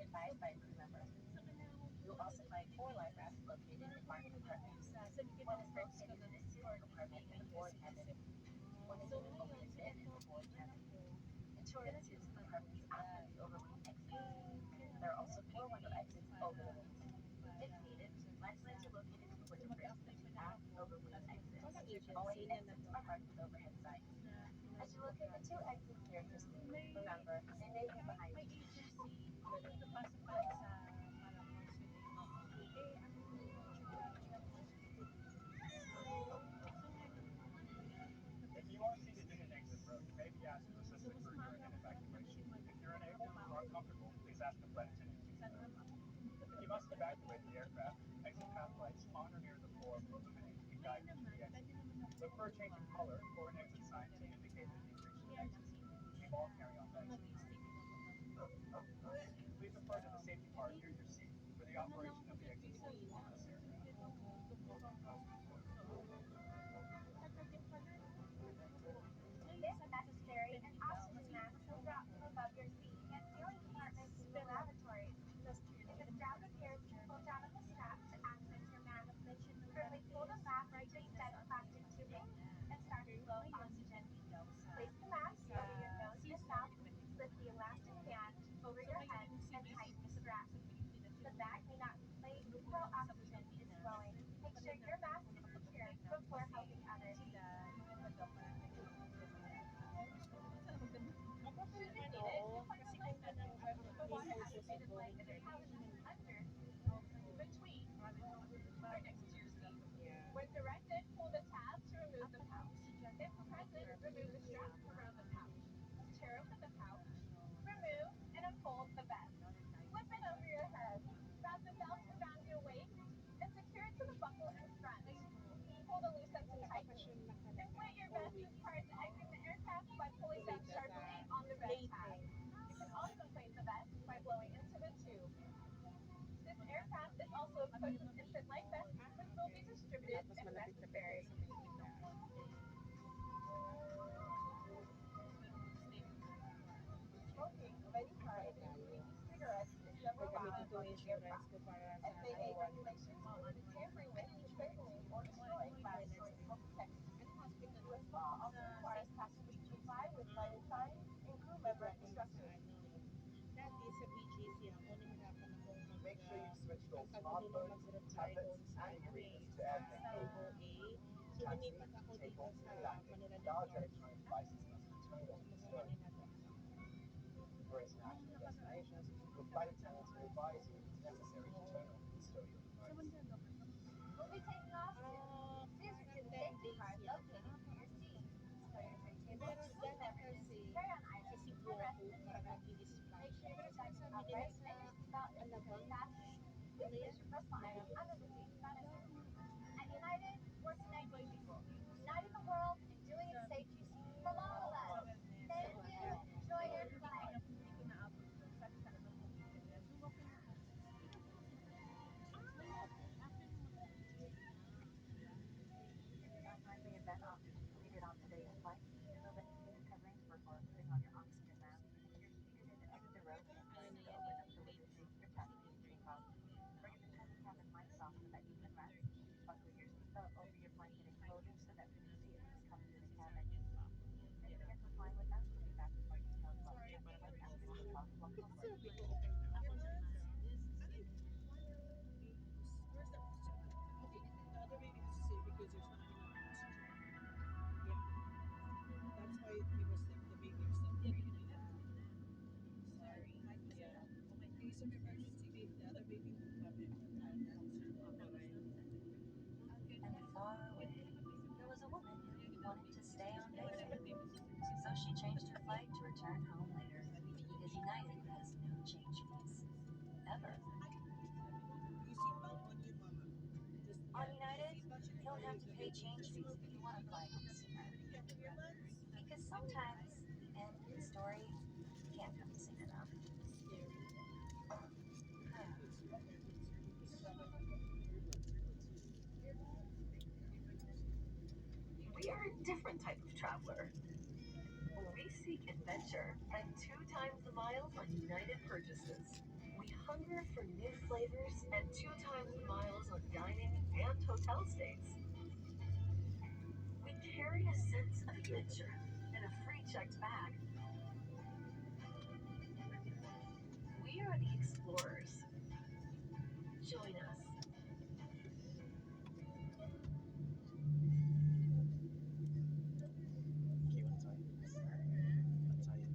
advised by a crew member. You'll also find 4 life rafts located in marked compartments. One is located in a seating compartment in the forward cabin. One is in an open bin in the forward cabin. Insurances compartments after the overwing exit. There are also 4 window exits over the wings. If needed, life flags are located in the window frames of the aft overwing exits. All 8 exits are marked with overhead signs. As you locate the 2 exits near your seat, remember, they may be behind you. If you are seated in an exit row, you may be asked to assist the crew during an evacuation. If you're unable or uncomfortable, please ask the flight attendant to use the room. If you must evacuate the aircraft, exit path lights on or near the floor will illuminate and guide you to the exit. Look for a change in color or an exit sign to indicate that you've reached the exit. Keep all carry-on bags. Please refer to the safety card near your seat for the operation of the exit doors on this aircraft. If necessary, an oxygen mask will drop from above your seat and ceiling compartments to the lavatories. If a strap appears, pull down on the strap to access your mask. Firmly pull them back to extend plastic tubing and start to flow oxygen. Place the mask over your nose and mouth, slip the elastic band over your head, and tighten the strap. The bag may not inflate while oxygen is flowing. Make sure your mask is secure before helping others. Oo, kasi kanya ng may puso sa going there. Between or next to your seat. Yeah. When directed, pull the tab to remove the pouch. If present, remove the strap around the pouch. Tear open the pouch, remove and unfold the vest. Flip it over your head. Wrap the belt around your waist and secure it to the buckle in front. Pull the loose ends tightly. Inflate your vest as part of exiting the aircraft by pulling down sharply on the red tab. You can also inflate the vest by blowing into the tube. This aircraft is also equipped with infant life vests, which will be distributed Tapos if malapit na necessary. sa may sila. Smoking of any kind, including cigarettes, is never allowed Gagamitin ko on yung the insurance aircraft. ko para sa FAA iwan. regulations prohibit tampering with, disabling, or destroying laboratory smoke detectors. U.S. law also requires passengers to comply with lighted signs and crew member instructions. Dati sa BGC ako, nahirapan akong Make sure you've switched all magkabalo smartphones, mag-reply doon tablets, sa and e-readers to sa airplane mode. LOA. So, Taxi, lumipat ako dito takeoff, sa and landing. Manila del Large Norte. electronic devices must be turned off and Gumawa stowed. nila doon. For international destinations, your flight attendants will advise you it's necessary to turn off and stow your device. We'll be taking off soon. Please Parang receive the 10 safety days card yata. located near your seat. Stow your tray tables, Pero food dati beverages, kasi carry-on sa items, Cebu and rest ako, in parang service. nag-i-splash. Make sure Pero your bag is sinasabi nila upright sa and your seatbelt is securely Alabang, fastened. ano Please yan? place your personal items under the seat banister. At United, we're connecting people, uniting the world and doing it safely. From all of us, thank you. Enjoy your flight. Outline the event options needed on today's flight. Remove any face coverings before putting on your oxygen mask. When you're seated in the exit row, make sure to open up the window shade protecting your seatbelt. Bring the tiny cabin lights off so that you can rest. Buckle your seatbelt over your blanket and clothing so that we can see at least coming to the cabin. Thanks again for flying with us. We'll be back with more details about the next flight after this possible comfort. Sabi ko, okay na ako. Okay, the other baby has to sit because there's not enough oxygen. Yeah, that's why he was the baby was separated. Sorry. Yeah. In case of emergency, the other baby will come in. And far away, there was a woman who wanted to stay on base. So she changed her flight to return home later, because United has no change fees. Ever. You seatbelt on you, mama. Just On United, you don't have to pay change fees if you want to fly home sooner. Because sometimes the end of the story can't come soon enough. We are a different type of traveler. We seek adventure at 2 times the miles on United purchases. We we hunger for new flavors and 2 times the miles on dining and hotel stays. We carry a sense of adventure and a free checked bag. We are the explorers. Join us. Okay, what time? What time?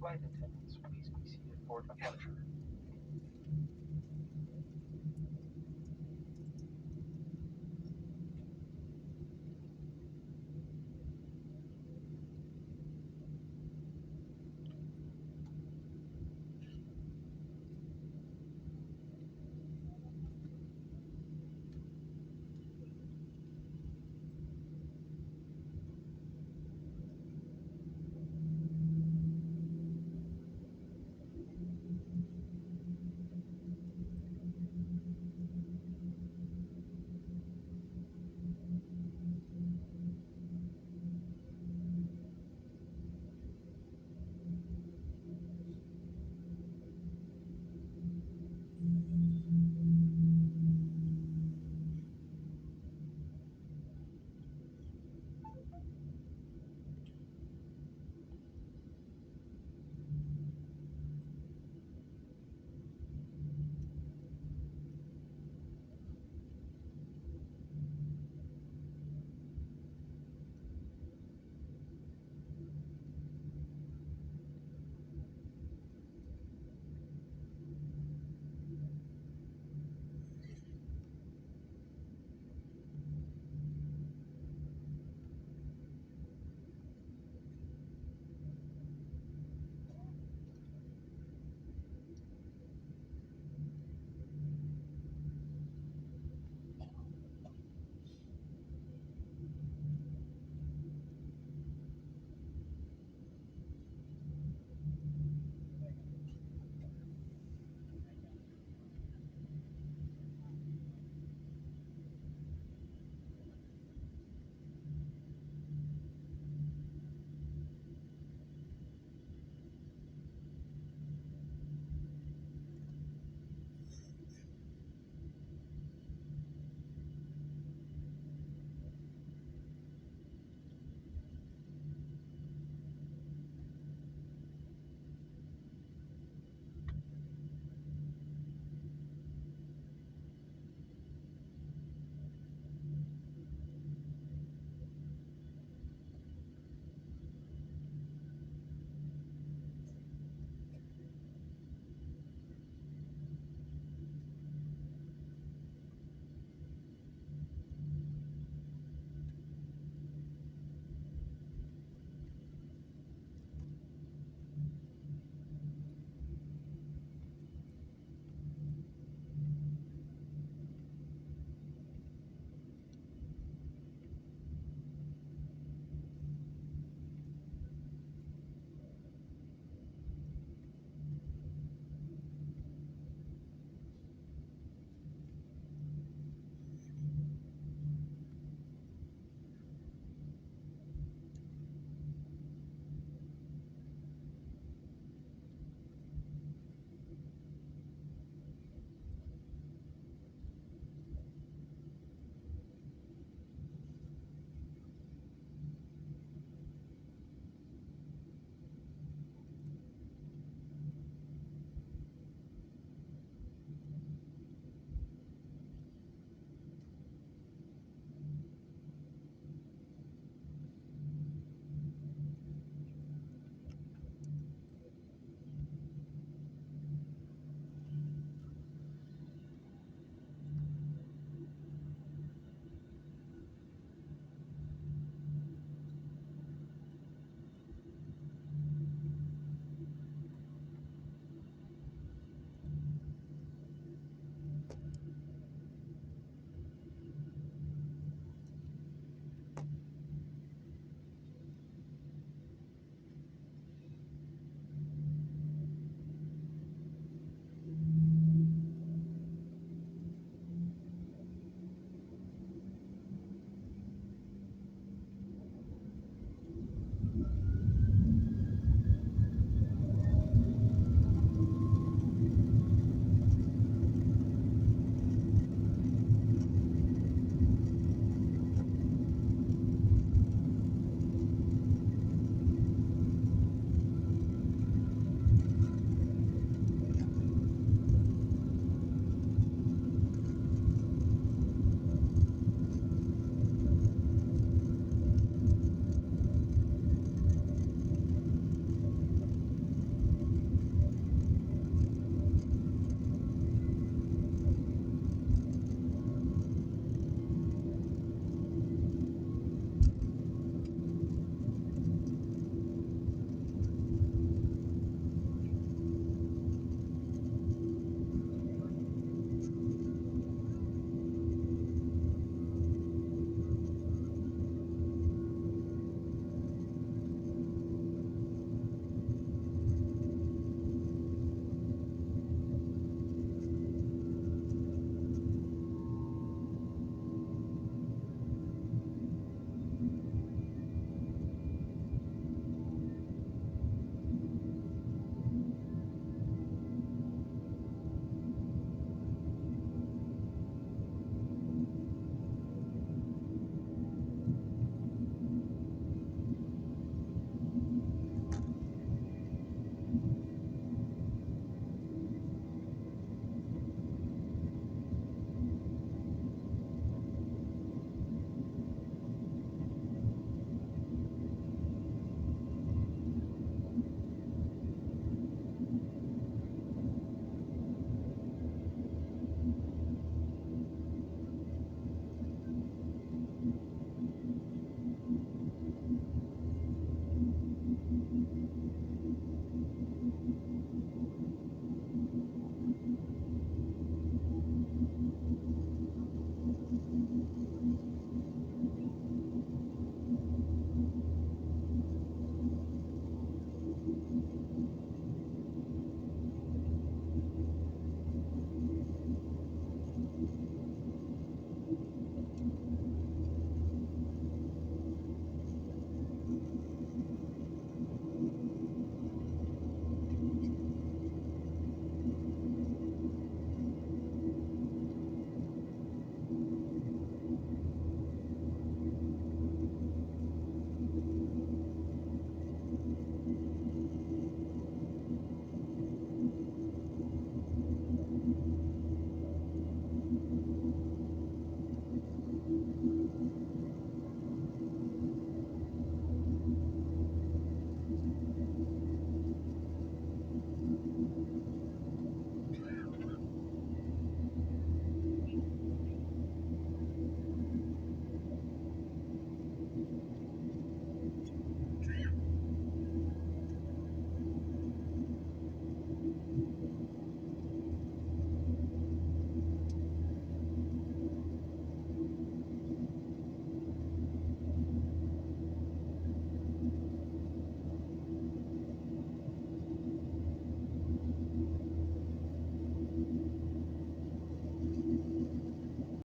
Flight attendants, please be seated for departure.